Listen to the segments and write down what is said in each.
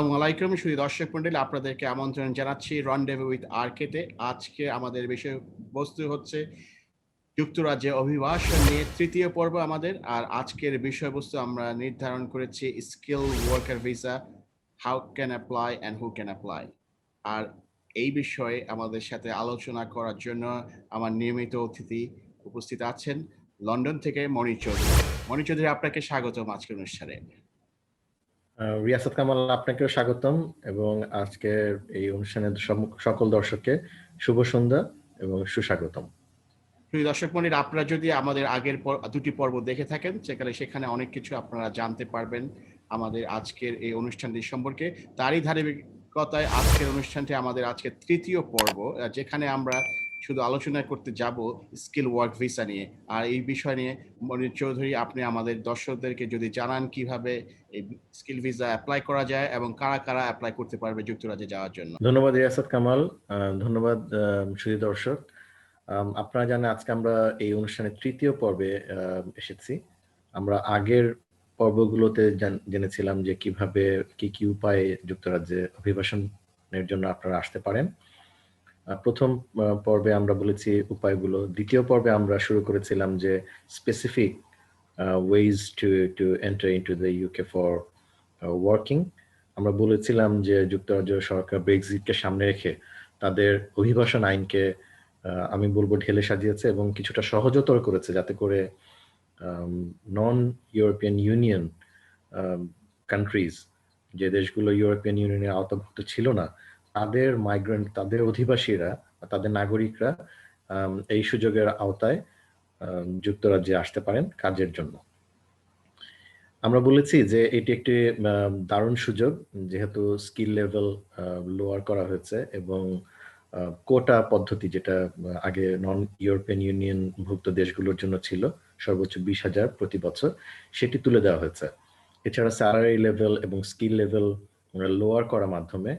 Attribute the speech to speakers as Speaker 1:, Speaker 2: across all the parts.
Speaker 1: আসসালামু আলাইকুম সুধী দর্শক মণ্ডলী, আপনাদেরকে আমন্ত্রণ জানাচ্ছি রন্ডেভু উইথ আরকেতে। আজকে আমাদের বিষয়বস্তু হচ্ছে যুক্তরাজ্যে অভিবাসন নিয়ে তৃতীয় পর্ব আমাদের। আর আজকের বিষয়বস্তু আমরা নির্ধারণ করেছি skill worker visa, how can apply and who can apply. আর এই বিষয়ে আমাদের সাথে আলোচনা করার জন্য আমার নিয়মিত অতিথি উপস্থিত আছেন লন্ডন থেকে মনির চৌধুরী। মনির চৌধুরী, আপনাকে স্বাগতম আজকের অনুষ্ঠানে।
Speaker 2: রিয়াসাত কামাল, আপনাকেও স্বাগতম এবং আজকের এই অনুষ্ঠানের সকল দর্শককে শুভ সন্ধ্যা এবং সুস্বাগতম।
Speaker 1: দর্শক মন্ডলী, আপনারা যদি আমাদের আগের দুটি পর্ব দেখে থাকেন সেখানে অনেক কিছু আপনারা জানতে পারবেন আমাদের আজকের এই অনুষ্ঠানটি সম্পর্কে। তারই ধারাবাহিকতায় আজকের অনুষ্ঠানটি আমাদের আজকের তৃতীয় পর্ব, যেখানে আমরা শুধু আলোচনা করতে যাব স্কিল ওয়ার্ক ভিসা নিয়ে। আর এই বিষয় নিয়ে মনির চৌধুরী, আপনি আমাদের দর্শকদেরকে যদি জানান কিভাবে এই স্কিল ভিসা অ্যাপ্লাই করা যায় এবং কারা কারা অ্যাপ্লাই করতে পারবে যুক্তরাজ্যে যাওয়ার জন্য।
Speaker 2: ধন্যবাদ রিয়াসাত কামাল, ধন্যবাদ সুধী দর্শক। আপনারা জানেন আজকে আমরা এই অনুষ্ঠানের তৃতীয় পর্বে এসেছি। আমরা আগের পর্বগুলোতে জেনেছিলাম যে কিভাবে কি উপায়ে যুক্তরাজ্যে অভিবাসনের জন্য আপনারা আসতে পারেন। প্রথম পর্বে আমরা বলেছি উপায়গুলো। দ্বিতীয় পর্বে আমরা শুরু করেছিলাম যে specific ways to enter into the UK for working. আমরা বলেছিলাম যে যুক্তরাজ্য সরকার ব্রেক্সিটকে সামনে রেখে তাদের অভিবাসন আইনকে আমি বলবো ঢেলে সাজিয়েছে এবং কিছুটা সহজতর করেছে, যাতে করে নন ইউরোপিয়ান ইউনিয়ন কান্ট্রিজ, যে দেশগুলো ইউরোপিয়ান ইউনিয়নের আওতাভুক্ত ছিল না, তাদের মাইগ্রেন্ট, তাদের অধিবাসীরা, তাদের নাগরিকরা এই সুযোগের আওতায় যুক্তরাজ্যে আসতে পারেন কাজের জন্য। আমরা বলেছি যে এটি একটি দারুণ সুযোগ, যেহেতু স্কিল লেভেল লোয়ার করা হয়েছে এবং কোটা পদ্ধতি, যেটা আগে নন ইউরোপিয়ান ইউনিয়ন ভুক্ত দেশগুলোর জন্য ছিল সর্বোচ্চ 20,000 প্রতি বছর, সেটি তুলে দেওয়া হয়েছে। এছাড়া স্যালারি লেভেল এবং স্কিল লেভেল লোয়ার করার মাধ্যমে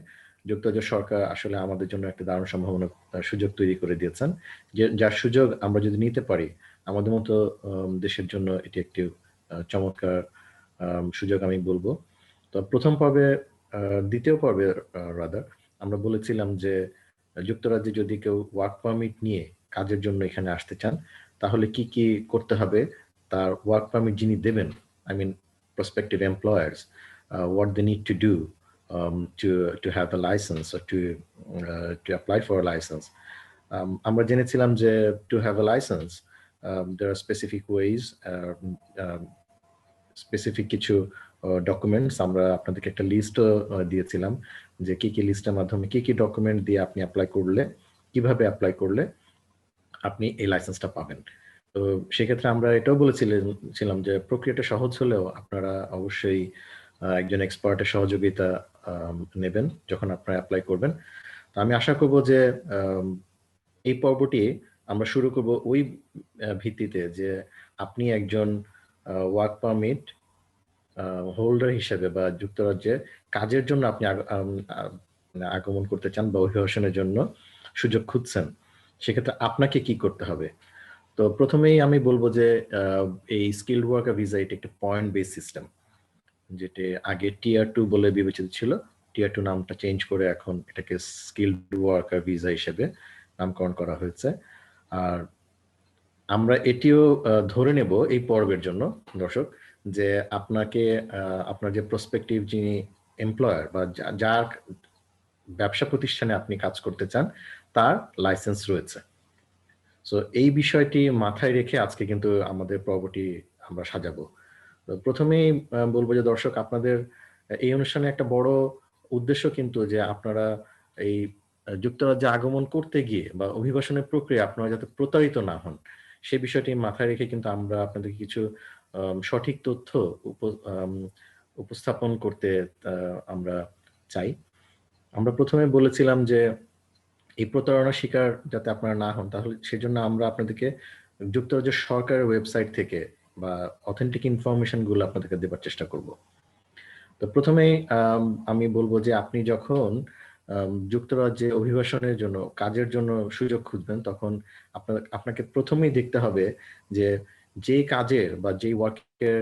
Speaker 2: যুক্তরাজ্য সরকার আসলে আমাদের জন্য একটা দারুণ সম্ভাবনা সুযোগ তৈরি করে দিয়েছেন, যার সুযোগ আমরা যদি নিতে পারি, আমাদের মতো দেশের জন্য এটি একটি চমৎকার সুযোগ আমি বলবো। তো প্রথম পর্বে, দ্বিতীয় পর্বে রাদার, আমরা বলেছিলাম যে যুক্তরাজ্যে যদি কেউ ওয়ার্ক পারমিট নিয়ে কাজের জন্য এখানে আসতে চান, তাহলে কি কি করতে হবে, তার ওয়ার্ক পারমিট যিনি দেবেন, I mean prospective employers, what they need to do to have a license or to apply for a license. আমরা জেনেছিলাম যে to have a license there are specific ways, specific কিছু ডকুমেন্টস আমরা আপনাদেরকে একটা লিস্টও দিয়েছিলাম যে কি কি লিস্টের মাধ্যমে কি কি ডকুমেন্ট দিয়ে আপনি অ্যাপ্লাই করলে, কিভাবে অ্যাপ্লাই করলে আপনি এই লাইসেন্সটা পাবেন। তো সেক্ষেত্রে আমরা এটাও বলেছিলাম যে প্রক্রিয়াটা সহজ হলেও আপনারা অবশ্যই একজন এক্সপার্টের সহযোগিতা নেবেন যখন আপনারা অ্যাপ্লাই করবেন। তো আমি আশা করব যে এই পর্বটি আমরা শুরু করব ওই ভিত্তিতে যে আপনি একজন ওয়ার্ক পারমিট হোল্ডার হিসেবে বা যুক্তরাজ্যে কাজের জন্য আপনি আগমন করতে চান বা অভিবাসনের জন্য সুযোগ খুঁজছেন, সেক্ষেত্রে আপনাকে কি করতে হবে। তো প্রথমেই আমি বলবো যে এই স্কিলড ওয়ার্কার ভিসা এটা একটা পয়েন্ট বেস সিস্টেম, যেটা আগে টিয়ার 2 বলে বিবেচিত ছিল। টিয়ার 2 নামটা চেঞ্জ করে এখন এটাকে স্কিলড ওয়ার্কার ভিসা হিসেবে নামকরণ করা হয়েছে। আর আমরা এটিও ধরে নেব এই পর্বের জন্য দর্শক যে আপনাকে আপনার যে প্রসপেক্টিভ যিনি এমপ্লয়ার বা যার ব্যবসা প্রতিষ্ঠানে আপনি কাজ করতে চান তার লাইসেন্স রয়েছে। সো এই বিষয়টি মাথায় রেখে আজকে কিন্তু আমাদের পর্বটি আমরা সাজাবো। প্রথমেই বলবো যে দর্শক, আপনাদের এই অনুষ্ঠানে একটা বড় উদ্দেশ্য কিন্তু যে আপনারা এই যুক্তরাজ্যে আগমন করতে গিয়ে বা অভিবাসনের প্রক্রিয়া আপনারা যাতে প্রতারিত না হন, সেই বিষয়টি মাথায় রেখে কিন্তু আমরা আপনাদের কিছু সঠিক তথ্য উপস্থাপন করতে আমরা চাই। আমরা প্রথমে বলেছিলাম যে এই প্রতারণার শিকার যাতে আপনারা না হন, তাহলে সেজন্য আমরা আপনাদেরকে যুক্তরাজ্য সরকারের ওয়েবসাইট থেকে বা অথেন্টিক ইনফরমেশন গুলো আপনাদেরকে দেবার চেষ্টা করব। তো প্রথমেই আমি বলবো যে আপনি যখন যুক্তরাজ্যে অভিবাসনের জন্য কাজের জন্য সুযোগ খুঁজবেন, তখন আপনাকে প্রথমেই দেখতে হবে যে কাজের বা যে ওয়ার্কের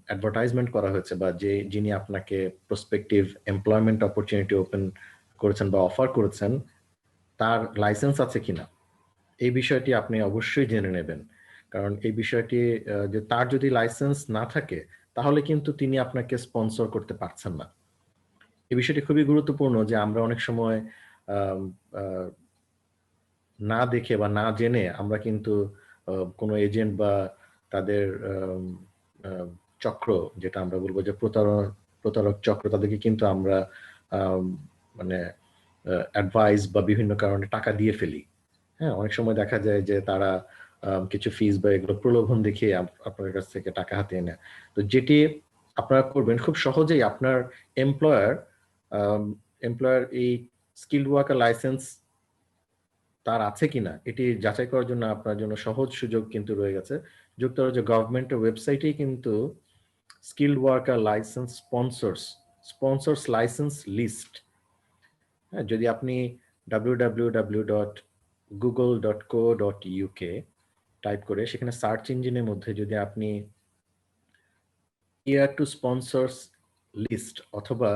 Speaker 2: অ্যাডভার্টাইজমেন্ট করা হয়েছে বা যিনি আপনাকে প্রসপেক্টিভ এমপ্লয়মেন্ট অপরচুনিটি ওপেন করেছেন বা অফার করেছেন তার লাইসেন্স আছে কিনা, এই বিষয়টি আপনি অবশ্যই জেনে নেবেন। কারণ এই বিষয়টি যে তার যদি লাইসেন্স না থাকে তাহলে কিন্তু তিনি আপনাকে স্পন্সর করতে পারছেন না। এই বিষয়টি খুবই গুরুত্বপূর্ণ যে আমরা অনেক সময় না দেখে বা না জেনে আমরা কিন্তু কোনো এজেন্ট বা তাদের চক্র, যেটা আমরা বলবো যে প্রতারক চক্র, তাদেরকে কিন্তু আমরা মানে অ্যাডভাইস বা বিভিন্ন কারণে টাকা দিয়ে ফেলি। হ্যাঁ, অনেক সময় দেখা যায় যে তারা কিছু ফিস বা এগুলো প্রলোভন দেখিয়ে আপনার কাছ থেকে টাকা হাতিয়ে নেয়। তো যেটি আপনারা করবেন খুব সহজেই, আপনার এমপ্লয়ার এই স্কিলড ওয়ার্কার লাইসেন্স তার আছে কিনা এটি যাচাই করার জন্য আপনার জন্য সহজ সুযোগ কিন্তু রয়ে গেছে। যুক্তরাজ্য গভর্নমেন্টের ওয়েবসাইটেই কিন্তু skilled worker license sponsors license list, হ্যাঁ, যদি আপনি www.google.co.uk টাইপ করে সেখানে সার্চ ইঞ্জিনের মধ্যে যদি আপনি ইয়ার টু স্পন্সর্স লিস্ট অথবা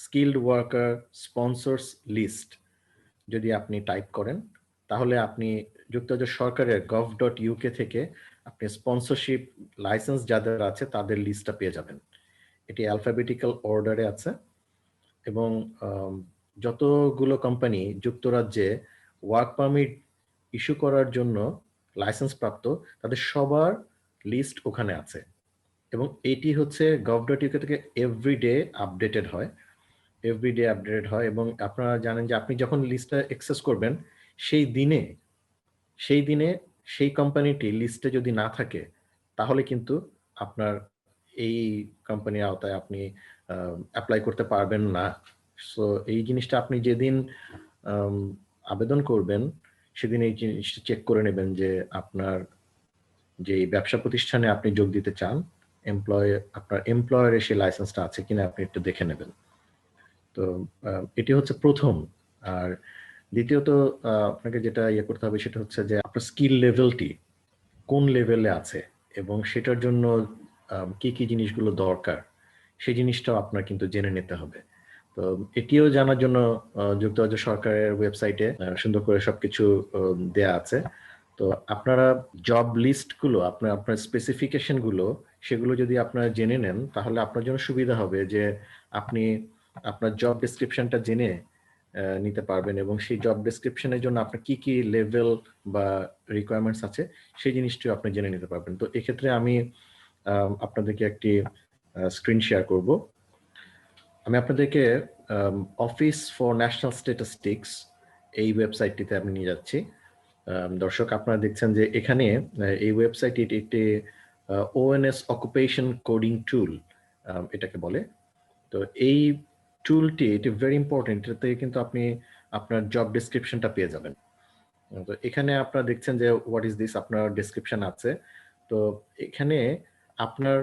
Speaker 2: স্কিলড ওয়ার্কার স্পন্সর্স লিস্ট যদি আপনি টাইপ করেন, তাহলে আপনি যুক্তরাজ্য সরকারের gov.uk থেকে আপনি স্পন্সরশিপ লাইসেন্স যাদের আছে তাদের লিস্টটা পেয়ে যাবেন। এটি অ্যালফাবেটিক্যাল অর্ডারে আছে এবং যতগুলো কোম্পানি যুক্তরাজ্যে ওয়ার্ক পারমিট ইস্যু করার জন্য লাইসেন্স প্রাপ্ত তাদের সবার লিস্ট ওখানে আছে এবং এটি হচ্ছে gov.uk থেকে এভরিডে আপডেটেড হয় এবং আপনারা জানেন যে আপনি যখন লিস্টটা অ্যাক্সেস করবেন সেই দিনে সেই কোম্পানিটি লিস্টে যদি না থাকে তাহলে কিন্তু আপনার এই কোম্পানির আওতায় আপনি অ্যাপ্লাই করতে পারবেন না। সো এই জিনিসটা আপনি যেদিন আবেদন করবেন সেদিন এই জিনিসটা চেক করে নেবেন যে আপনার যে ব্যবসা প্রতিষ্ঠানে আপনি যোগ দিতে চান আপনার এমপ্লয়ারের সেই লাইসেন্সটা আছে কিনা আপনি একটু দেখে নেবেন। তো এটি হচ্ছে প্রথম। আর দ্বিতীয়ত আপনাকে যেটা করতে হবে সেটা হচ্ছে যে আপনার স্কিল লেভেলটি কোন লেভেলে আছে এবং সেটার জন্য কি কি জিনিসগুলো দরকার সেই জিনিসটাও আপনার কিন্তু জেনে নিতে হবে। তো এটিও জানার জন্য যুক্তরাজ্য সরকারের ওয়েবসাইটে সুন্দর করে সবকিছু দেয়া আছে। তো আপনারা জব লিস্টগুলো আপনার স্পেসিফিকেশনগুলো সেগুলো যদি আপনারা জেনে নেন তাহলে আপনার জন্য সুবিধা হবে যে আপনি আপনার জব ডেসক্রিপশনটা জেনে নিতে পারবেন এবং সেই জব ডেসক্রিপশনের জন্য আপনার কি কি লেভেল বা রিকোয়ারমেন্টস আছে সেই জিনিসটিও আপনি জেনে নিতে পারবেন। তো এক্ষেত্রে আমি আপনাদেরকে একটি স্ক্রিন শেয়ার করব। আমি আপনাদেরকে অফিস ফর ন্যাশনাল স্ট্যাটিস্টিক্স এই ওয়েবসাইটটিতে আমি নিয়ে যাচ্ছি। দর্শক, আপনারা দেখছেন যে এখানে এই ওয়েবসাইটটি একটি ONS অকুপেশন কোডিং টুল এটাকে বলে। তো এই টুলটি এটি ভেরি ইম্পর্টেন্ট, এটাতে কিন্তু আপনি আপনার জব ডেসক্রিপশনটা পেয়ে যাবেন। তো এখানে আপনারা দেখছেন যে হোয়াট ইজ দিস, আপনার ডেসক্রিপশন আছে। তো এখানে আপনার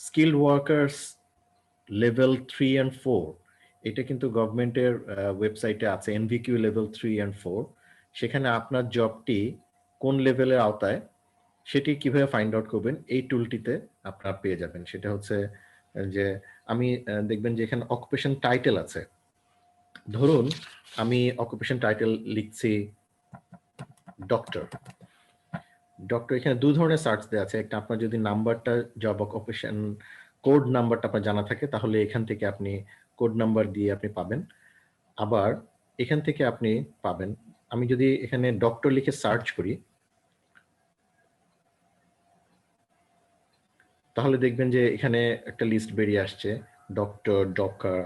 Speaker 2: স্কিলড ওয়ার্কার্স লেভেল 3 and 4 এটা কিন্তু গভর্নমেন্টের ওয়েবসাইটে আছে, NVQ লেভেল 3 and 4। সেখানে আপনার জবটি কোন লেভেলের আওতায় সেটি কিভাবে ফাইন্ড আউট করবেন এই টুলটিতে আপনারা পেয়ে যাবেন। সেটা হচ্ছে যে আমি দেখবেন যে এখানে অকুপেশন টাইটেল আছে। ধরুন আমি অকুপেশন টাইটেল লিখছি ডক্টর। এখানে দু ধরনের সার্চ দেওয়া আছে। একটা, আপনার যদি নাম্বারটা জব অকুপেশন কোড নাম্বারটা আপনার জানা থাকে তাহলে এখান থেকে আপনি কোড নাম্বার দিয়ে আপনি পাবেন, আবার এখান থেকে আপনি পাবেন। আমি যদি এখানে ডক্টর লিখে সার্চ করি তাহলে দেখবেন যে এখানে একটা লিস্ট বেরিয়ে আসছে, doctor, Docker,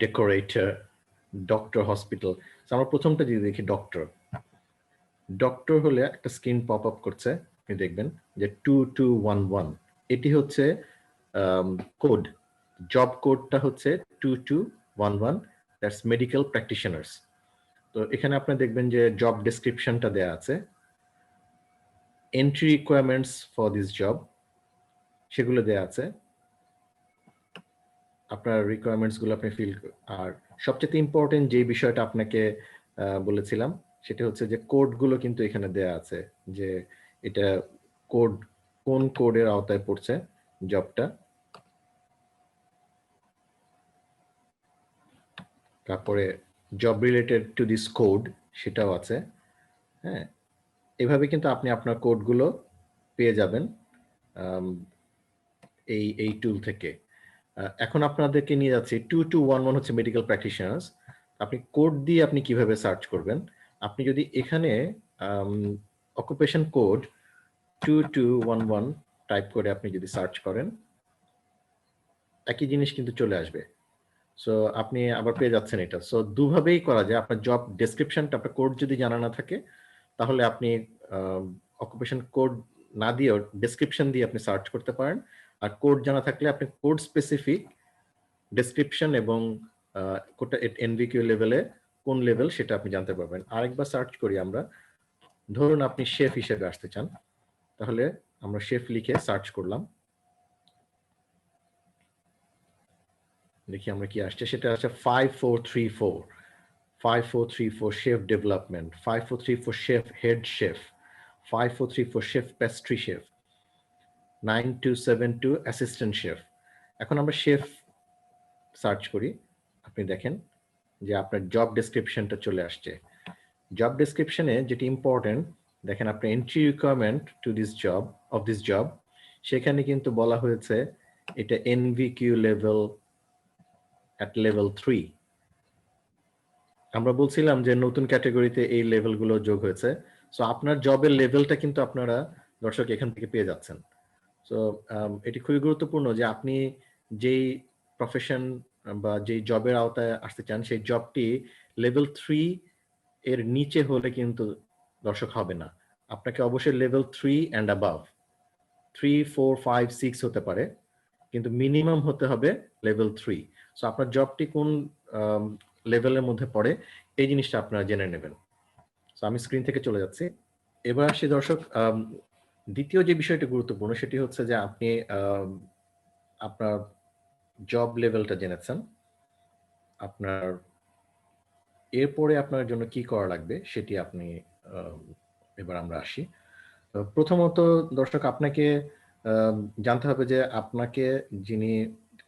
Speaker 2: decorator, doctor hospital. আমরা প্রথমটা যদি দেখি ডক্টর হলে একটা স্ক্রিন পপ আপ করছে, আপনি দেখবেন যে 2211 এটি হচ্ছে কোড, জব কোডটা হচ্ছে 2211, দ্যাটস মেডিকেল প্র্যাকটিশনার্স। তো এখানে আপনি দেখবেন যে জব ডেসক্রিপশনটা দেয়া আছে, entry requirements for this job সেগুলো দেয়া আছে, আপনার রিকোয়ারমেন্টস গুলো আপনি ফিল। আর সবচেয়ে ইম্পর্টেন্ট যে বিষয়টা আপনাকে বলেছিলাম সেটা হচ্ছে যে কোড গুলো কিন্তু এখানে দেয়া আছে, যে এটা কোড কোন কোডের আওতায় পড়ছে জবটা, তারপরে job related to this code সেটাও আছে। হ্যাঁ, এভাবে কিন্তু আপনি আপনার কোডগুলো পেয়ে যাবেন এই টুল থেকে। এখন আপনাদেরকে নিয়ে যাচ্ছি 2211 হচ্ছে মেডিকেল প্র্যাকটিশনার্স। আপনি কোড দিয়ে আপনি কিভাবে সার্চ করবেন। আপনি যদি এখানে অকুপেশন কোড 2211 টাইপ করে আপনি যদি সার্চ করেন, একই জিনিস কিন্তু চলে আসবে। সো আপনি আবার পেয়ে যাচ্ছেন এটা। সো দুভাবেই করা যায়। আপনার জব ডেসক্রিপশনটা, আপনার কোড যদি জানা না থাকে তাহলে আপনি অকুপেশন কোড না দিয়েও ডেসক্রিপশন দিয়ে আপনি সার্চ করতে পারেন। আর কোড জানা থাকলে আপনি কোড স্পেসিফিক ডেসক্রিপশন এবং কোডটা এনভিকিউ লেভেলে কোন লেভেল সেটা আপনি জানতে পারবেন। আরেকবার সার্চ করি আমরা। ধরুন আপনি শেফ হিসেবে আসতে চান, তাহলে আমরা শেফ লিখে সার্চ করলাম, দেখি আমরা কি আসছে। সেটা আছে 5434 chef development, 5434 chef head chef, 5434 chef pastry chef, 9272 assistant chef. এখন আমরা শেফ সার্চ করি, আপনি দেখেন যে আপনার জব ডেসক্রিপশনটা চলে আসছে। জব ডেসক্রিপশনে যেটি ইম্পর্টেন্ট, দেখেন আপনি entry requirement to this job of this job, সেখানে কিন্তু বলা হয়েছে এটা এনভিকিউ লেভেল at level 3। আমরা বলছিলাম যে নতুন ক্যাটাগরিতে এই লেভেলগুলো যোগ হয়েছে। সো আপনার জবের লেভেলটা কিন্তু আপনারা দর্শক এখান থেকে পেয়ে যাচ্ছেন। সো এটি খুবই গুরুত্বপূর্ণ যে আপনি যেই প্রফেশন বা যেই জবের আওতায় আসতে চান সেই জবটি লেভেল 3 এর নিচে হলে কিন্তু দর্শক হবে না। আপনাকে অবশ্যই লেভেল 3 অ্যান্ড অ্যাবাভ, 3, 4, 5, 6 হতে পারে, কিন্তু মিনিমাম হতে হবে লেভেল 3। সো আপনার জবটি কোন লেভেলের মধ্যে পড়ে এই জিনিসটা আপনারা জেনে নেবেন। সো আমি স্ক্রিন থেকে চলে যাচ্ছি। এবার আসি দর্শক, দ্বিতীয় যে বিষয়টি গুরুত্বপূর্ণ সেটি হচ্ছে যে আপনি আপনার জব লেভেলটা জেনেছেন, আপনার এরপরে আপনার জন্য কি করা লাগবে সেটি আপনি এবার আমরা আসি। প্রথমত দর্শক আপনাকে জানতে হবে যে আপনাকে যিনি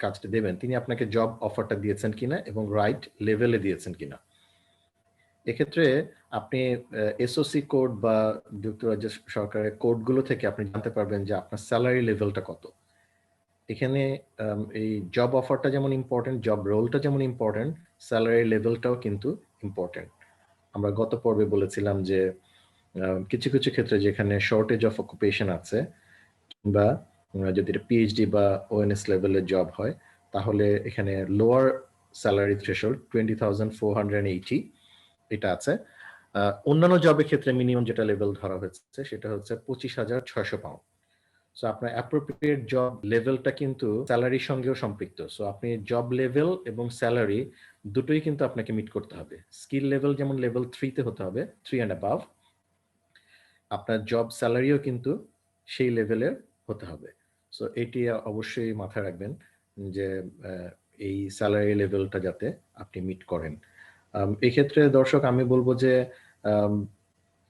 Speaker 2: কাজটা দেবেন তিনি আপনাকে জব অফারটা দিয়েছেন কিনা এবং রাইট লেভেলে দিয়েছেন কিনা। এক্ষেত্রে আপনি এসওসি কোড বা যুক্তরাজ্য সরকারের কোডগুলো থেকে আপনি জানতে পারবেন যে আপনার স্যালারি লেভেলটা কত। এখানে এই জব অফারটা যেমন ইম্পর্টেন্ট, জব রোলটা যেমন ইম্পর্টেন্ট, স্যালারি লেভেলটাও কিন্তু ইম্পর্টেন্ট। আমরা গত পর্বে বলেছিলাম যে কিছু কিছু ক্ষেত্রে যেখানে শর্টেজ অফ অকুপেশন আছে কিংবা যদি এটা পিএইচডি বা ওএনএস লেভেলের জব হয় তাহলে এখানে লোয়ার স্যালারি থ্রেশহোল্ড 20,480 এটা আছে। অন্যান্য জবের ক্ষেত্রে মিনিমাম যেটা লেভেল ধরা হয়েছে সেটা হচ্ছে 25,600 পাউন্ড। সো আপনার অ্যাপ্রোপ্রিয়েট জব লেভেলটা কিন্তু স্যালারির সঙ্গেও সম্পৃক্ত। সো আপনি জব লেভেল এবং স্যালারি দুটোই কিন্তু আপনাকে মিট করতে হবে। স্কিল লেভেল যেমন লেভেল 3-তে হতে হবে, 3 অ্যান্ড অ্যাবাভ, আপনার জব স্যালারিও কিন্তু সেই লেভেলের হতে হবে। সো এটি অবশ্যই মাথায় রাখবেন যে এই স্যালারি লেভেলটা যাতে আপনি মিট করেন। এই ক্ষেত্রে দর্শক আমি বলবো যে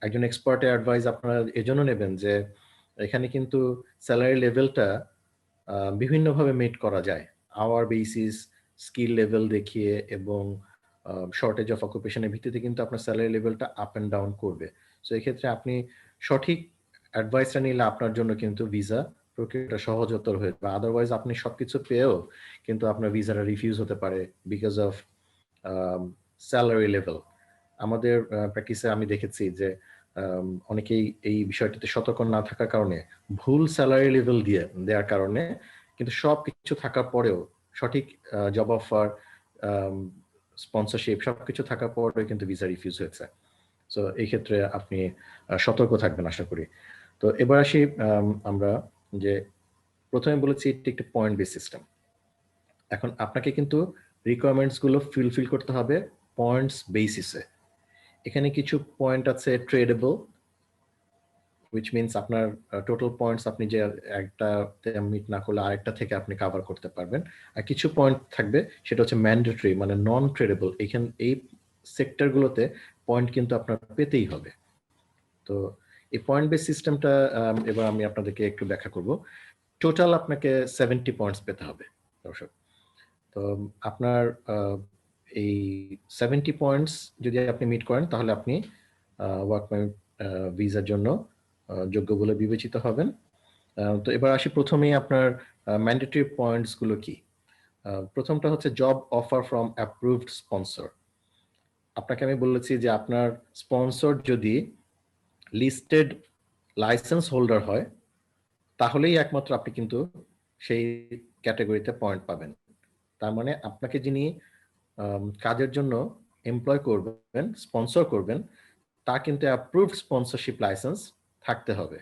Speaker 2: একজন এক্সপার্টের অ্যাডভাইস আপনারা এজন্য নেবেন যে এখানে কিন্তু স্যালারি লেভেলটা বিভিন্নভাবে মেট করা যায়, আওয়ার বেসিস, স্কিল লেভেল দেখিয়ে এবং শর্টেজ অফ অকুপেশনের ভিত্তিতে কিন্তু আপনার স্যালারি লেভেলটা আপ অ্যান্ড ডাউন করবে। সো এই ক্ষেত্রে আপনি সঠিক অ্যাডভাইসটা নিলে আপনার জন্য কিন্তু ভিসা প্রক্রিয়াটা সহজতর হয়ে যাবে। আদারওয়াইজ আপনি সবকিছু পেয়েও কিন্তু আপনার ভিসাটা রিফিউজ হতে পারে বিকজ অফ স্যালারি লেভেল। আমাদের প্র্যাকটিসে আমি দেখেছি যে অনেকেই এই বিষয়টিতে সতর্ক না থাকার কারণে ভুল স্যালারি লেভেল দিয়ে দেওয়ার কারণে কিন্তু সব কিছু থাকার পরেও সঠিক জব অফার, স্পন্সরশিপ সবকিছু থাকার পরেও কিন্তু ভিসা রিফিউজ হয়েছে। সো এই ক্ষেত্রে আপনি সতর্ক থাকবেন আশা করি। তো এবার আসি আমরা যে প্রথমে বলেছি এটি একটি পয়েন্ট বেস সিস্টেম। এখন আপনাকে কিন্তু রিকোয়ারমেন্টস গুলো ফিল করতে হবে পয়েন্টস বেসিসে। এখানে কিছু পয়েন্ট আছে ট্রেডেবল, which means আপনার টোটাল পয়েন্টস আপনি যে একটা মিট না করলে আরেকটা থেকে আপনি কভার করতে পারবেন। আর কিছু পয়েন্ট থাকবে সেটা হচ্ছে ম্যান্ডেটরি, মানে নন ট্রেডেবল। এই সেক্টরগুলোতে পয়েন্ট কিন্তু আপনার পেতেই হবে। তো এই পয়েন্ট বেস সিস্টেমটা এবার আমি আপনাদেরকে একটু ব্যাখ্যা করব। টোটাল আপনাকে 70 পয়েন্টস পেতে হবে দর্শক। তো আপনার এই 70 পয়েন্টস যদি আপনি মিট করেন তাহলে আপনি ওয়ার্ক পারমিট ভিসার জন্য যোগ্য বলে বিবেচিত হবেন। তো এবার আসি প্রথমেই আপনার ম্যান্ডেটরি পয়েন্টস গুলো কি। প্রথমটা হচ্ছে job offer from approved sponsor. আপনাকে আমি বলেছি যে আপনার স্পন্সর যদি লিস্টেড লাইসেন্স হোল্ডার হয় তাহলেই একমাত্র আপনি কিন্তু সেই ক্যাটাগরিতে পয়েন্ট পাবেন। তার মানে আপনাকে যিনি কাজের জন্য এমপ্লয় করবেন, স্পন্সর করবেন, তা কিন্তু অ্যাপ্রুভড স্পন্সরশিপ লাইসেন্স থাকতে হবে।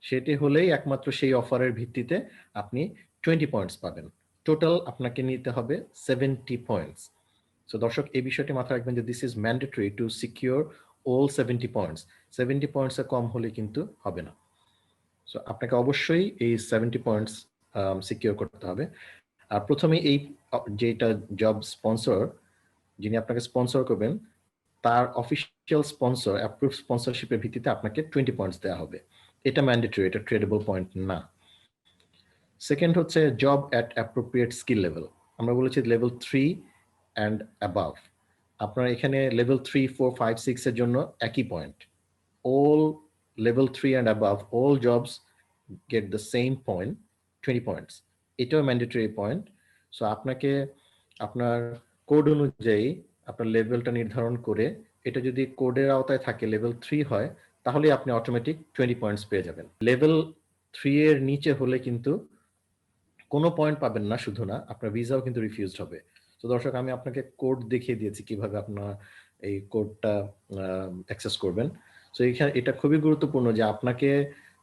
Speaker 2: সেটি হলেই একমাত্র সেই অফারের ভিত্তিতে আপনি 20 পয়েন্টস পাবেন। টোটাল আপনাকে নিতে হবে 70 পয়েন্টস। সো দর্শক এই বিষয়টি মাথায় রাখবেন যে this is mandatory to secure all 70 points. 70 পয়েন্টসের কম হলে কিন্তু হবে না। সো আপনাকে অবশ্যই এই 70 পয়েন্টস সিকিউর করতে হবে। আর প্রথমে এই যেটা জব স্পন্সর যিনি আপনাকে স্পন্সর করবেন তার অফিসিয়াল স্পন্সর অ্যাপ্রুভ স্পন্সরশিপের ভিত্তিতে আপনাকে 20 পয়েন্টস দেওয়া হবে। এটা ম্যান্ডেটরি, এটা ট্রেডেবল পয়েন্ট না। সেকেন্ড হচ্ছে job at appropriate skill level. আমরা বলেছি লেভেল 3 অ্যান্ড অ্যাবাভ। আপনার এখানে লেভেল 3, 4, 5, 6 এর জন্য একই point. all level 3 and above, all jobs get the same point, 20 points. এটাও ম্যান্ডেটরি পয়েন্ট। সো আপনাকে আপনার কোড অনুযায়ী আপনার লেভেলটা নির্ধারণ করে এটা যদি কোডের আওতায় থাকে লেভেল 3 হয় তাহলে আপনি অটোমেটিক 20 পয়েন্টস পেয়ে যাবেন। লেভেল 3 এর নিচে হলে কিন্তু কোনো পয়েন্ট পাবেন না, শুধু না আপনার ভিসাও কিন্তু রিফিউজড হবে। তো দর্শক আমি আপনাকে কোড দেখিয়ে দিয়েছি কিভাবে আপনার এই কোডটা অ্যাক্সেস করবেন। সো এখানে এটা খুবই গুরুত্বপূর্ণ যে আপনাকে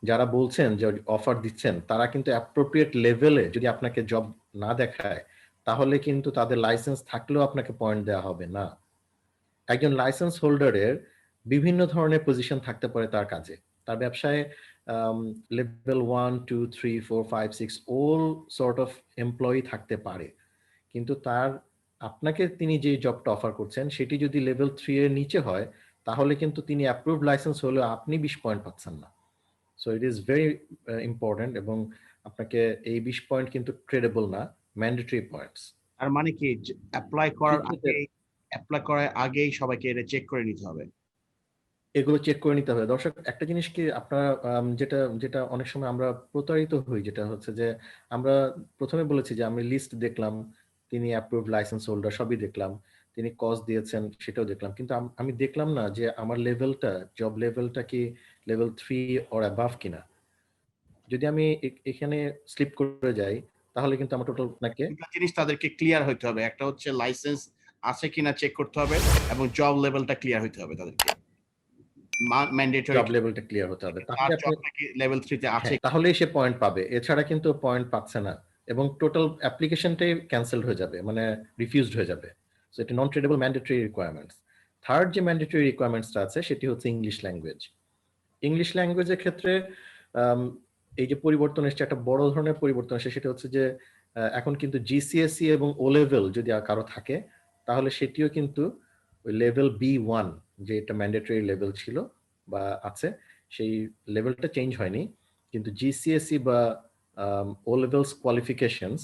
Speaker 2: যারা বলছেন যে অফার দিচ্ছেন তারা কিন্তু অ্যাপ্রোপ্রিয়েট লেভেলে যদি আপনাকে জব না দেখায় তাহলে কিন্তু তাদের লাইসেন্স থাকলেও আপনাকে পয়েন্ট দেওয়া হবে না। একজন লাইসেন্স হোল্ডারের বিভিন্ন ধরনের পজিশন থাকতে পারে তার কাজে, তার ব্যবসায় level 1, 2, 3, 4, 5, 6 all sort of employee থাকতে পারে, কিন্তু তার আপনাকে তিনি যে জবটা অফার করছেন সেটি যদি লেভেল 3 এর নিচে হয় তাহলে কিন্তু তিনি অ্যাপ্রুভড লাইসেন্স হলেও আপনি 20 পয়েন্ট পাচ্ছেন না। So it is very important এবং আপনাকে এই 20 পয়েন্ট কিন্তু ট্রেডেবল না, ম্যান্ডেটরি পয়েন্টস।
Speaker 1: আর মানে কি অ্যাপ্লাই করার আগেই সবাইকে এটা চেক করে নিতে হবে?
Speaker 2: এগুলো চেক করে নিতে হবে। দর্শক একটা জিনিস কি আপনারা যেটা যেটা অনেক সময় আমরা প্রতারিত হই, যেটা হচ্ছে যে আমরা প্রথমে বলেছি যে আমি লিস্ট দেখলাম, তিনি অ্যাপ্রুভড লাইসেন্স হোল্ডার সবই দেখলাম, তিনি কজ দিয়েছেন সেটাও দেখলাম, কিন্তু আমি দেখলাম না যে আমার লেভেলটা, জব লেভেলটা কি লেভেল 3 অর অ্যাবাভ কিনা। যদি আমি এখানে স্লিপ করে যাই তাহলে কিন্তু আমার টোটাল আপনাকে
Speaker 1: দুটো জিনিস তাদেরকে ক্লিয়ার হইতে হবে। একটা হচ্ছে লাইসেন্স আছে কিনা চেক করতে হবে এবং জব লেভেলটা ক্লিয়ার হইতে হবে তাদেরকে। ম্যান্ডেটরি
Speaker 2: জব লেভেলটা ক্লিয়ার হতে হবে,
Speaker 1: তার
Speaker 2: তাহলে আপনি
Speaker 1: জবটা কি লেভেল 3 তে আছে?
Speaker 2: হ্যাঁ তাহলেই সে পয়েন্ট পাবে, এছাড়া কিন্তু পয়েন্ট পাচ্ছে না এবং টোটাল অ্যাপ্লিকেশনটাই ক্যান্সেলড হয়ে যাবে, মানে রিফিউজড হয়ে যাবে। সো এটা নন ট্রেডেবল ম্যান্ডেটরি রিকোয়ারমেন্টস। থার্ড যে ম্যান্ডেটরি রিকোয়ারমেন্টসটা আছে সেটি হচ্ছে ইংলিশ ল্যাঙ্গুয়েজ। ইংলিশ ল্যাঙ্গুয়েজের ক্ষেত্রে এই যে পরিবর্তন এসছে, একটা বড় ধরনের পরিবর্তন এসছে, সেটা হচ্ছে যে এখন কিন্তু জিসিএসসি এবং ও লেভেল যদি কারো থাকে তাহলে সেটিও কিন্তু ওই লেভেল B1 যে এটা ম্যান্ডেটরি লেভেল ছিল বা আছে সেই লেভেলটা চেঞ্জ হয়নি, কিন্তু জিসিএসসি বা ও লেভেলস কোয়ালিফিকেশনস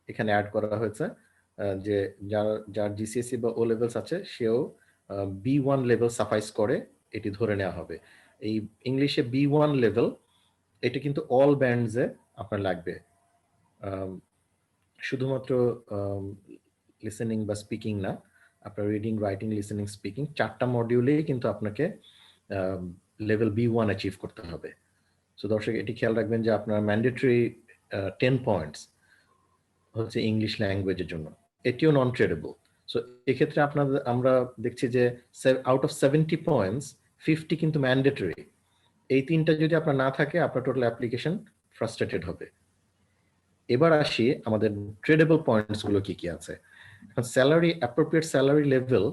Speaker 2: এখানে অ্যাড করা হয়েছে। যে যার জিসিএসসি বা ও লেভেলস আছে সেও B1 লেভেল সাফাইস করে এটি ধরে নেওয়া হবে। এই ইংলিশে B1 লেভেল এটা কিন্তু অল ব্যান্ডসে আপনার লাগবে। শুধুমাত্র লিসেনিং বা স্পিকিং না, আপনার রিডিং, রাইটিং, লিসেনিং, স্পিকিং 4টা মডিউলেই কিন্তু আপনাকে লেভেল B1 অ্যাচিভ করতে হবে। সো দর্শক এটি খেয়াল রাখবেন যে আপনার ম্যান্ডেটরি 10 পয়েন্টস হচ্ছে ইংলিশ ল্যাঙ্গুয়েজের জন্য, এটিও নন ট্রেডেবল। সো এক্ষেত্রে আমরা দেখছি যে আউট অফ 70 পয়েন্টস 50 কিন্তু ম্যান্ডেটরি। এই তিনটা যদি আপনার না থাকে আপনার টোটাল অ্যাপ্লিকেশন ফ্রাস্ট্রেটেড হবে। এবার আসি আমাদের ট্রেডেবল পয়েন্টস গুলো কি কি আছে। এখন স্যালারি, অ্যাপ্রোপ্রিয়েট স্যালারি লেভেল,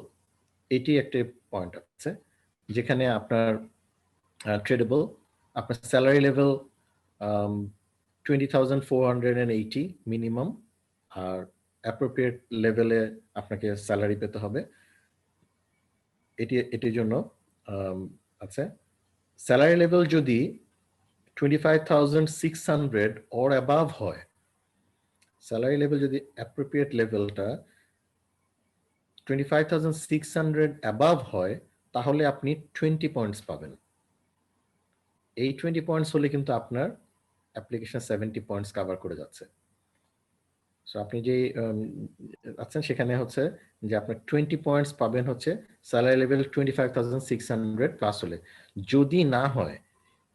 Speaker 2: এটি একটা পয়েন্ট আছে যেখানে আপনার ট্রেডেবল, আপনার স্যালারি লেভেল 20,480 মিনিমাম, আর অ্যাপ্রোপ্রিয়েট লেভেলে আপনাকে স্যালারি পেতে হবে, এটির জন্য আছে স্যালারি লেভেল যদি 25,600 or above হয়, স্যালারি লেভেল যদি অ্যাপ্রোপ্রিয়েট লেভেলটা 25,600 above হয়, তাহলে আপনি 20 পয়েন্টস পাবেন। এই 20 পয়েন্টস হলে কিন্তু আপনার অ্যাপ্লিকেশন 70 পয়েন্টস কভার করে যাচ্ছে। সো আপনি যে আছেন সেখানে হচ্ছে যে আপনার 20 পয়েন্টস পাবেন হচ্ছে স্যালারি লেভেল 25,600 প্লাস হলে। যদি না হয়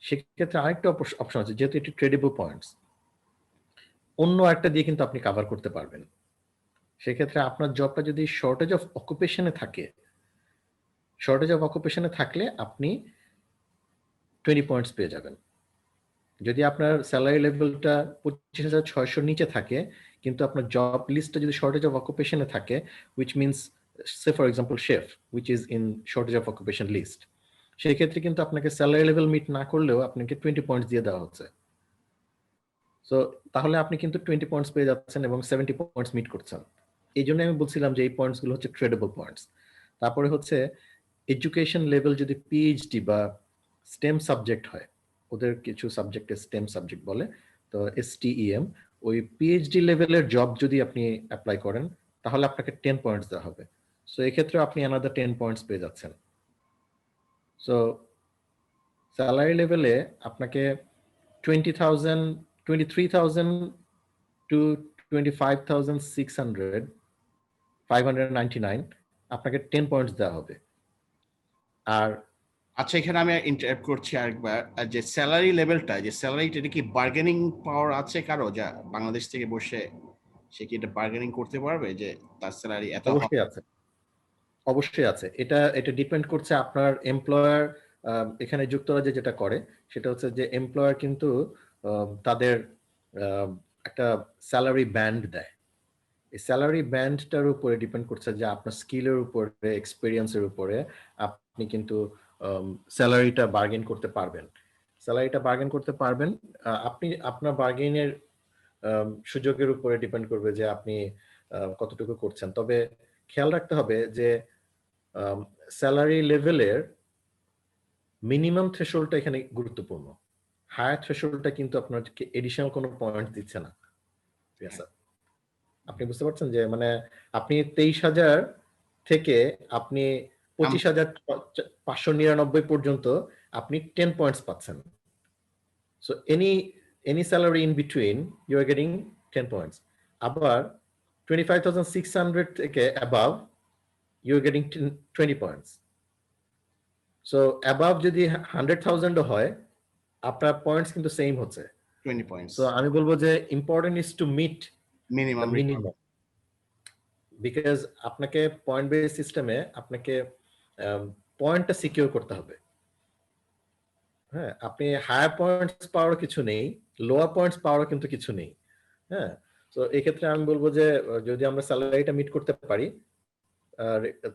Speaker 2: সেক্ষেত্রে আরেকটা অপশন আছে, যেহেতু এটি ট্রেডেবল পয়েন্টস, অন্য একটা দিয়ে কিন্তু আপনি কভার করতে পারবেন। সেক্ষেত্রে আপনার জবটা যদি শর্টেজ অফ অকুপেশনে থাকে, থাকলে আপনি 20 পয়েন্টস পেয়ে যাবেন। যদি আপনার স্যালারি লেভেলটা 25,600 নিচে থাকে, কিন্তু আপনার জব লিস্টটা যদি শর্টেজ অফ অকুপেশনে থাকে, which means say for example chef which is in shortage of occupation list, সেই ক্ষেত্রে কিন্তু আপনাকে স্যালারি লেভেল মিট না করলেও আপনাকে 20 পয়েন্টস দিয়ে দেওয়া হচ্ছে। সো তাহলে আপনি কিন্তু 20 পয়েন্টস পেয়ে যাচ্ছেন এবং 70 পয়েন্টস মিট করছেন। এই জন্য আমি বলছিলাম যে এই পয়েন্টস গুলো হচ্ছে ট্রেডেবল পয়েন্টস। তারপরে হচ্ছে এডুকেশন লেভেল যদি পিএইচডি বা স্টেম সাবজেক্ট হয়, ওদের কিছু সাবজেক্টে স্টেম সাবজেক্ট বলে, তো STEM, ওই পিএইচডি লেভেলের জব যদি আপনি অ্যাপ্লাই করেন তাহলে আপনাকে 10 পয়েন্টস দেওয়া হবে। সো এক্ষেত্রে আপনি আনাদার 10 পয়েন্টস পেয়ে যাচ্ছেন। সো স্যালারি লেভেলে আপনাকে 23,000 to 25,600 599 আপনাকে 10 পয়েন্টস দেওয়া হবে। আর
Speaker 1: আচ্ছা, এখানে আমি ইন্টারাপ্ট করছি আরেকবার, যে স্যালারি লেভেলটা, যে স্যালারিটা, এটা কি বার্গেনিং পাওয়ার আছে কারো, যা বাংলাদেশ থেকে বসে সে কি এটা বার্গেনিং করতে পারবে যে তার স্যালারি এত হবে?
Speaker 2: অবশ্যই আছে, অবশ্যই আছে। এটা ডিপেন্ড করছে আপনার এমপ্লয়ার। এখানে যুক্তরাজ্যে যেটা করে সেটা হচ্ছে যে এমপ্লয়ার কিন্তু তাদের একটা স্যালারি ব্যান্ড দেয়। এই স্যালারি ব্যান্ডটার উপরে ডিপেন্ড করছে যে আপনার স্কিলের উপরে, এক্সপিরিয়েন্সের উপরে আপনি কিন্তু স্যালারিটা বার্গেন করতে পারবেন। আপনি আপনার বার্গেনের সুযোগের উপরে ডিপেন্ড করবে যে আপনি কতটুকু করছেন। তবে খেয়াল রাখতে হবে যে স্যালারি লেভেলের মিনিমাম থ্রেশহোল্ডটা এখানে গুরুত্বপূর্ণ। হায়ার থ্রেশহোল্ডটা কিন্তু আপনাকে এডিশনাল কোনো পয়েন্ট দিচ্ছে না। আপনি বুঝতে পারছেন যে মানে আপনি 23,000 থেকে আপনি 25,599 পর্যন্ত আপনি 10 পয়েন্টস পাচ্ছেন। So any salary in between you are getting 10 points. আবার 25,600 থেকে above you are getting 20 points. So above যদি 100,000 হয় আপনার পয়েন্টস কিন্তু সেম হচ্ছে
Speaker 1: 20 পয়েন্টস।
Speaker 2: সো আমি বলবো যে important is to meet
Speaker 1: minimum.
Speaker 2: Because আপনাকে পয়েন্ট বেস সিস্টেমে আপনাকে পয়েন্টটা সিকিউর করতে হবে। হ্যাঁ, আপনি হায়ার পয়েন্টস পাওয়ার কিছু নেই, লোয়ার পয়েন্টস পাওয়ার কিন্তু কিছু নেই। হ্যাঁ, তো এই ক্ষেত্রে আমি বলবো যে যদি আমরা স্যালারিটা মিট করতে পারি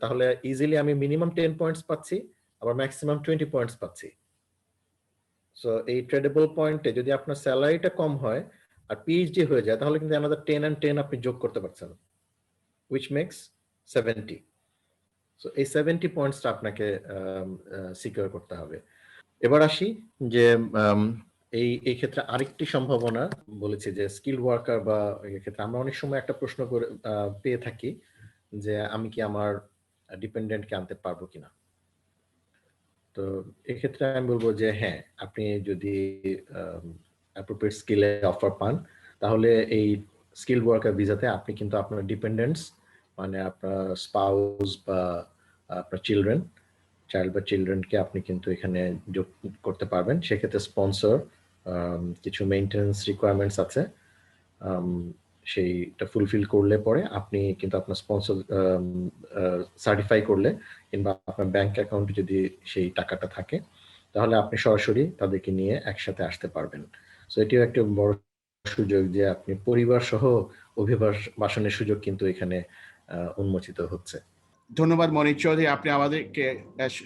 Speaker 2: তাহলে ইজিলি আমি মিনিমাম 10 পয়েন্টস পাচ্ছি, আবার ম্যাক্সিমাম 20 পয়েন্টস পাচ্ছি। সো এই ট্রেডেবল পয়েন্টে যদি আপনার স্যালারিটা কম হয় আর পিএইচডি হয়ে যায় তাহলে কিন্তু আমাদের 10 and 10 আপনি যোগ করতে পারছেন, which makes 70. সো এই 70 পয়েন্টসটা আপনাকে সিকিউর করতে হবে। এবার আসি যে এই ক্ষেত্রে আরেকটি সম্ভাবনা বলেছি যে স্কিল ওয়ার্কার, বা এই ক্ষেত্রে আমরা অনেক সময় একটা প্রশ্ন করে পেয়ে থাকি যে আমি কি আমার ডিপেন্ডেন্টকে আনতে পারবো কিনা। তো এক্ষেত্রে আমি বলবো যে হ্যাঁ, আপনি যদি অ্যাপ্রোপ্রিয়েট স্কিলে অফার পান তাহলে এই স্কিল ওয়ার্কার ভিসাতে আপনি কিন্তু আপনার ডিপেন্ডেন্টস মানে আপনার স্পাউস বা আপনার চাইল্ড বা চিলড্রেনকে আপনি কিন্তু এখানে যোগ করতে পারবেন। সেক্ষেত্রে স্পন্সর কিছু মেইনটেনেন্স রিকোয়ারমেন্টস আছে, সেইটা ফুলফিল করলে পরে আপনি কিন্তু আপনার স্পন্সর সার্টিফাই করলে কিংবা আপনার ব্যাংক অ্যাকাউন্টে যদি সেই টাকাটা থাকে তাহলে আপনি সরাসরি তাদেরকে নিয়ে একসাথে আসতে পারবেন। সো এটিও একটা বড় সুযোগ যে আপনি পরিবার সহ অভিবাসনের সুযোগ কিন্তু এখানে উন্মোচিত হচ্ছে।
Speaker 1: ধন্যবাদ মনির চৌধুরী, আপনি আমাদেরকে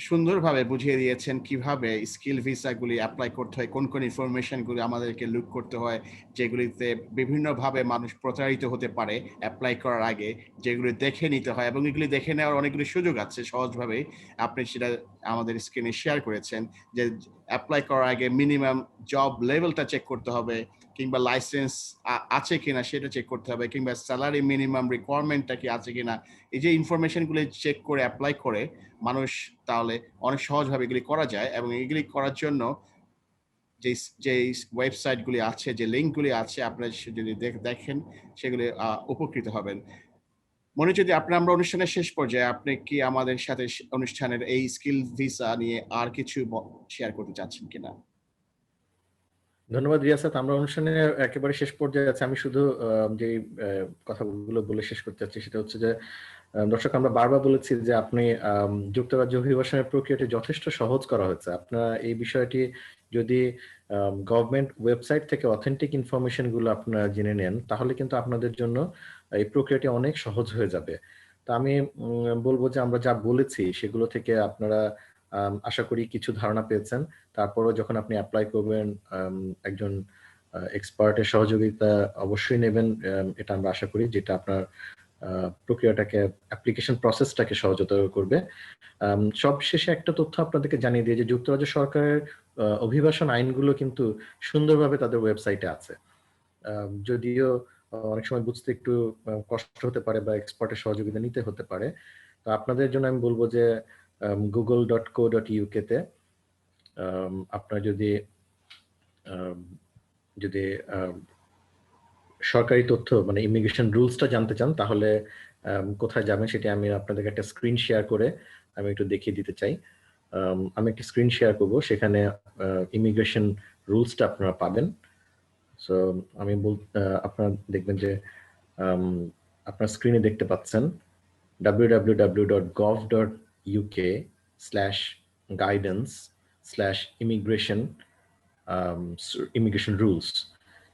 Speaker 1: সুন্দরভাবে বুঝিয়ে দিয়েছেন কিভাবে স্কিল ভিসাগুলি অ্যাপ্লাই করতে হয়, কোন কোন ইনফরমেশনগুলি আমাদেরকে লুক করতে হয়, যেগুলিতে বিভিন্নভাবে মানুষ প্রতারিত হতে পারে অ্যাপ্লাই করার আগে, যেগুলি দেখে নিতে হয়, এবং এগুলি দেখে নেওয়ার অনেকগুলি সুযোগ আছে সহজভাবে। আপনি সেটা আমাদের স্ক্রিনে শেয়ার করেছেন যে অ্যাপ্লাই করার আগে মিনিমাম জব লেভেলটা চেক করতে হবে, কিংবা লাইসেন্স আছে কিনা সেটা চেক করতে হবে, কিংবা স্যালারি মিনিমাম রিকোয়ারমেন্টটা কি আছে কিনা। এই যে ইনফরমেশনগুলি চেক করে অ্যাপ্লাই করে মানুষ তাহলে অনেক সহজভাবে এগুলি করা যায়, এবং এগুলি করার জন্য যে ওয়েবসাইটগুলি আছে, যে লিঙ্কগুলি আছে, আপনারা যদি দেখেন সেগুলি উপকৃত হবেন। মনে যদি আমরা অনুষ্ঠানের শেষ পর্যায়ে, আপনি কি আমাদের সাথে অনুষ্ঠানের এই স্কিল ভিসা নিয়ে আর কিছু শেয়ার করতে চাচ্ছেন কিনা?
Speaker 2: ধন্যবাদ রিয়াসাত। আমরা অনুষ্ঠানের একেবারে শেষ পর্যায়ে আছে। আমি শুধু যে কথাগুলো বলে শেষ করতে চাচ্ছি সেটা হচ্ছে যে দর্শক, আমরা বারবার বলেছি যে আপনি যুক্তরাজ্য অভিবাসনের প্রক্রিয়াটি যথেষ্ট সহজ করা হয়েছে। আপনারা এই বিষয়টি যদি গভর্নমেন্ট ওয়েবসাইট থেকে অথেন্টিক ইনফরমেশন গুলো আপনারা জেনে নেন, তাহলে কিন্তু আপনাদের জন্য এই প্রক্রিয়াটি অনেক সহজ হয়ে যাবে। তো আমি বলবো যে আমরা যা বলেছি সেগুলো থেকে আপনারা আশা করি কিছু ধারণা পেয়েছেন। তারপরও যখন আপনি অ্যাপ্লাই করবেন, একজন এক্সপার্টের সহযোগিতা অবশ্যই নেবেন, এটা আমরা আশা করি, যেটা আপনার প্রক্রিয়াটাকে, অ্যাপ্লিকেশন প্রসেসটাকে সহজতর করবে। সব শেষে একটা তথ্য আপনাদেরকে জানিয়ে দিয়ে যে যুক্তরাজ্য সরকারের অভিবাসন আইনগুলো কিন্তু সুন্দরভাবে তাদের ওয়েবসাইটে আছে। যদিও অনেক সময় বুঝতে একটু কষ্ট হতে পারে বা এক্সপার্টের সহযোগিতা নিতে হতে পারে, তো আপনাদের জন্য আমি বলবো যে google.co.uk তে আপনারা যদি যদি সরকারি তথ্য মানে ইমিগ্রেশন রুলসটা জানতে চান, তাহলে কোথায় যাবেন সেটা আমি আপনাদেরকে একটা স্ক্রিন শেয়ার করে আমি একটু দেখিয়ে দিতে চাই। আমি একটা স্ক্রিন শেয়ার করব, সেখানে ইমিগ্রেশন রুলসটা আপনারা পাবেন। সো আমি আপনারা দেখবেন যে আপনার স্ক্রিনে দেখতে পাচ্ছেন www.gov.uk/guidance/immigration রুলস।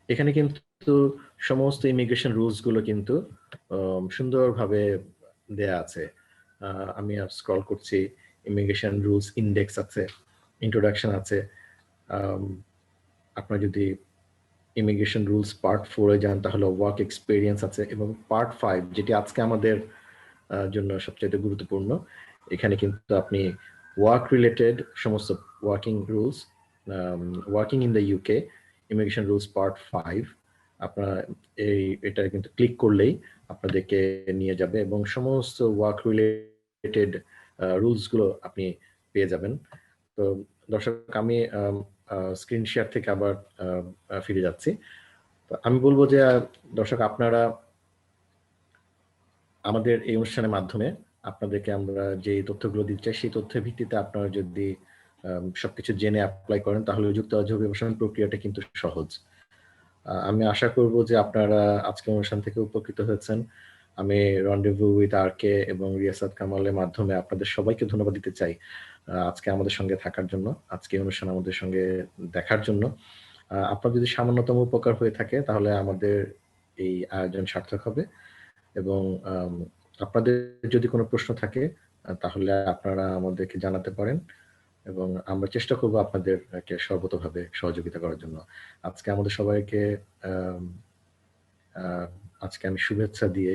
Speaker 2: এখানে কিন্তু সমস্ত ইমিগ্রেশন রুলস গুলো কিন্তু সুন্দরভাবে দেয়া আছে। আমি স্ক্রল করছি, ইমিগ্রেশন রুলস ইন্ডেক্স আছে, ইন্ট্রোডাকশন আছে। আপনার যদি ইমিগ্রেশন রুলস পার্ট 4 এ যান তাহলে ওয়ার্ক এক্সপেরিয়েন্স আছে, এবং পার্ট 5 যেটি আজকে আমাদের জন্য সবচেয়ে গুরুত্বপূর্ণ, এখানে কিন্তু আপনি ওয়ার্ক রিলেটেড সমস্ত working rules, working in the UK immigration rules part 5, আপনারা এটা কিন্তু ক্লিক করলেই আপনাদেরকে নিয়ে যাবে এবং সমস্ত ওয়ার্ক রিলেটেড রুলস গুলো আপনি পেয়ে যাবেন। তো দর্শক, আমি স্ক্রিন শেয়ার থেকে আবার ফিরে যাচ্ছি। তো আমি বলবো যে দর্শক, আপনারা আমাদের এই অনুষ্ঠানের মাধ্যমে আপনাদেরকে আমরা যে তথ্যগুলো দিতে চাই সেই তথ্যের ভিত্তিতে আপনারা যদি সবকিছু জেনে অ্যাপ্লাই করেন, তাহলে যুক্তরাজ্য অভিবাসন প্রক্রিয়াটা কিন্তু সহজ। আমি আশা করব যে আপনারা আজকের অনুষ্ঠান থেকে উপকৃত হয়েছেন। আমি রন্ডেভু উইথ আরকে এবং রিয়াসাত কামালের মাধ্যমে আপনাদের সবাইকে ধন্যবাদ দিতে চাই আজকে আমাদের সঙ্গে থাকার জন্য, আজকে অনুষ্ঠান আমাদের সঙ্গে দেখার জন্য। আপনার যদি সামান্যতম উপকার হয়ে থাকে তাহলে আমাদের এই আয়োজন সার্থক হবে। এবং আপনাদের যদি কোনো প্রশ্ন থাকে তাহলে আপনারা আমাদেরকে জানাতে পারেন, এবং আমরা চেষ্টা করব আপনাদেরকে সর্বতোভাবে সহযোগিতা করার জন্য। আজকে আমাদের সবাইকে আজকে আমি শুভেচ্ছা দিয়ে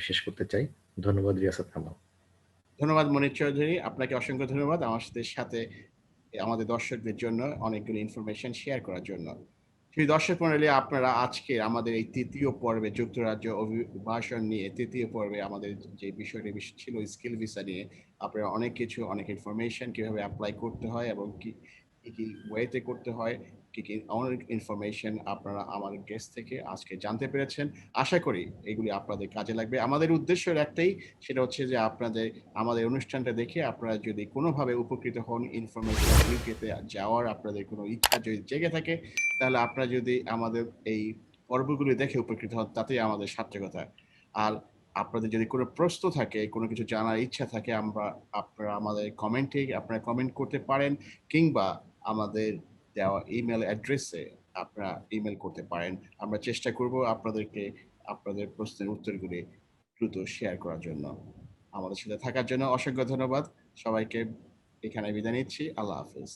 Speaker 2: শেষ করতে চাই। ধন্যবাদ রিয়াসাত কামাল।
Speaker 1: ধন্যবাদ মনির চৌধুরী, আপনাকে অসংখ্য ধন্যবাদ আমাদের সাথে আমাদের দর্শকদের জন্য অনেকগুলো ইনফরমেশন শেয়ার করার জন্য। সেই দর্শক মণ্ডলী, আপনারা আজকে আমাদের এই তৃতীয় পর্বে যুক্তরাজ্য অভিবাসন নিয়ে তৃতীয় পর্বে আমাদের যে বিষয়টি ছিল স্কিল ভিসা নিয়ে, আপনারা অনেক কিছু, অনেক ইনফরমেশন কিভাবে অ্যাপ্লাই করতে হয় এবং কি কি ওয়েতে করতে হয়, কি অনেক ইনফরমেশন আপনারা আমার গেস্ট থেকে আজকে জানতে পেরেছেন। আশা করি এগুলি আপনাদের কাজে লাগবে। আমাদের উদ্দেশ্য একটাই, সেটা হচ্ছে যে আপনাদের আমাদের অনুষ্ঠানটা দেখে আপনারা যদি কোনোভাবে উপকৃত হন, ইনফরমেশন ইউকেতে যাওয়ার আপনাদের কোনো ইচ্ছা যদি জেগে থাকে, তাহলে আপনারা যদি আমাদের এই পর্বগুলি দেখে উপকৃত হন, তাতেই আমাদের সার্থকতা। আর আপনাদের যদি কোনো প্রশ্ন থাকে, কোনো কিছু জানার ইচ্ছা থাকে, আপনারা আমাদের আপনারা কমেন্ট করতে পারেন, কিংবা আমাদের দেওয়া ইমেল অ্যাড্রেসে আপনারা ইমেল করতে পারেন। আমরা চেষ্টা করব আপনাদেরকে আপনাদের প্রশ্নের উত্তরগুলি দ্রুত শেয়ার করার জন্য। আমাদের সাথে থাকার জন্য অসংখ্য ধন্যবাদ সবাইকে। এখানে বিদায় নিচ্ছি। আল্লাহ হাফেজ।